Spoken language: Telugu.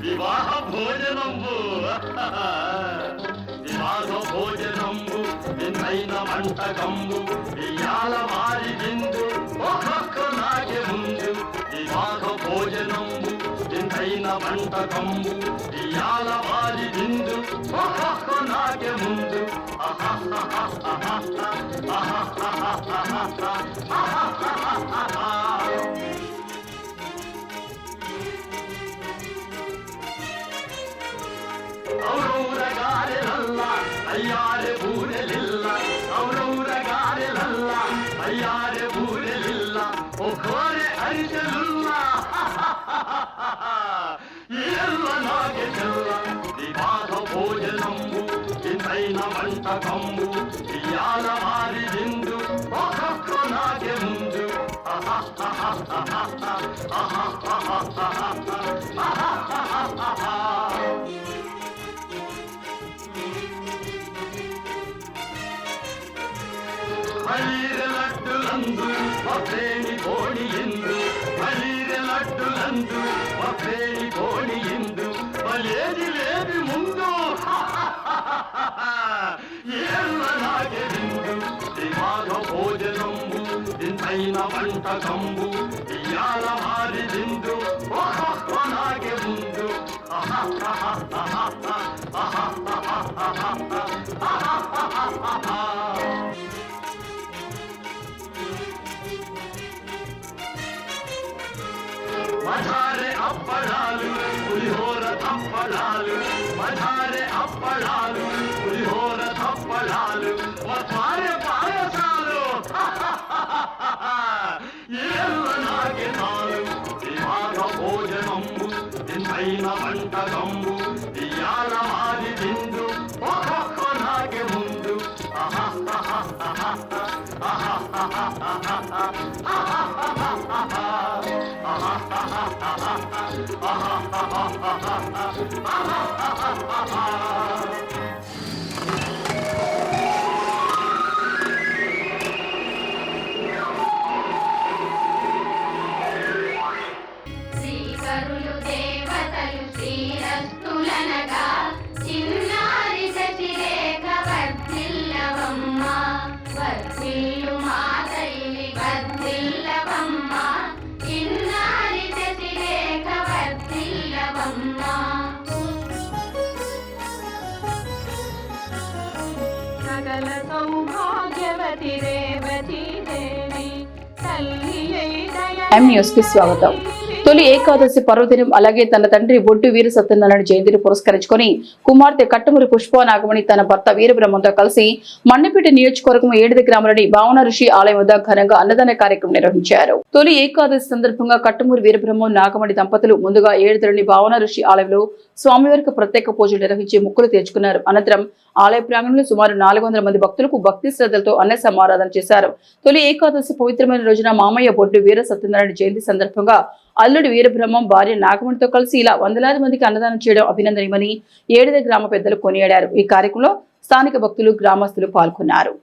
వివాహ భోజనంబు వివాహ భోజనంబు నిన్నైన వంటకంబు ఇయాల వారి విందు ఒక్కొక్క నాకే ముందు వివాహ భోజనంబు నిన్నైన వంటకంబు ఇయాల వారి విందు ఒక్కొక్క నాకే ముందు ఔరౌరగారెలల్ల అయ్యారె బూరెలిల్ల ఔరౌరగారెలల్ల అయ్యారె బూరెలిల్ల ఒకోరె అరిసెలుల్ల ఎల్ల నాగే చెల్ల వివాహ భోజనంబు ఇంతైన వంటకంబు ఇయాల వారి విందు ఒక్కొక్క నాగే ముందు మలీరె లడ్డులందు వప్రేణి కోణియిందు మలీరె లడ్డులందు వప్రేణి కోణియిందు మలేది లేది ముందు ఏళ్ళ నాగే విందు వివాహ భోజనంబు ఇంతైన వంటకంబు ఇయాల వారి విందు ఒక్కొక్క నాగే ముందు మధారె అప్పడాలు పులిహోర తప్పడాలు మధారె అప్పడాలు పులిహోర తప్పడాలు మధారె పాయసాలు ఏళ్ళ నాగే నాలు వివాహ భోజనంబు ఇంతైన వంటకంబు ఇయాల వారి విందు ఒక్కొక్క నాగే ముందు శ్రీకరులు దేవతలు శ్రీరస్తులనగా చిన్నారి శశిరేఖ వర్ధిల్లవమ్మ వర్ధిల్లు మాతల్లి వర్ధిల్లవమ్మ చిన్నారి శశిరేఖ వర్ధిల్లవమ్మ సకల సౌభాగ్యవతి రేవతి దేవి తల్లి ఎం న్యూస్ కి స్వాగతం. తొలి ఏకాదశి పర్వదినం అలాగే తన తండ్రి బొడ్డు వీర సత్యనారాయణ జయంతిని పురస్కరించుకుని కుమార్తె కట్టుమూరి పుష్ప నాగమణి తన భర్త వీరబ్రహ్మంతో కలిసి మన్నపేట నియోజకవర్గం ఏడిది గ్రామంలోని భావన ఋషి ఆలయం వద్ద ఘనంగా అన్నదాన కార్యక్రమం నిర్వహించారు. తొలి ఏకాదశి సందర్భంగా కట్టుమూరి వీరబ్రహ్మం నాగమణి దంపతులు ముందుగా ఏడిదిలోని భావన ఋషి ఆలయంలో స్వామివారికి ప్రత్యేక పూజలు నిర్వహించి మొక్కులు తీర్చుకున్నారు. అనంతరం ఆలయ ప్రాంగణంలో సుమారు 400 మంది భక్తులకు భక్తి శ్రద్ధలతో అన్న సమారాధన చేశారు. తొలి ఏకాదశి పవిత్రమైన రోజున మామయ్య బొడ్డు వీర సత్యనారాయణ జయంతి సందర్భంగా అల్లుడి వీరబ్రహ్మం భార్య నాగమణితో కలిసి ఇలా వందలాది మందికి అన్నదానం చేయడం అభినందనీయమని ఏడిద గ్రామ పెద్దలు కొనియాడారు. ఈ కార్యక్రమంలో స్థానిక భక్తులు గ్రామస్తులు పాల్గొన్నారు.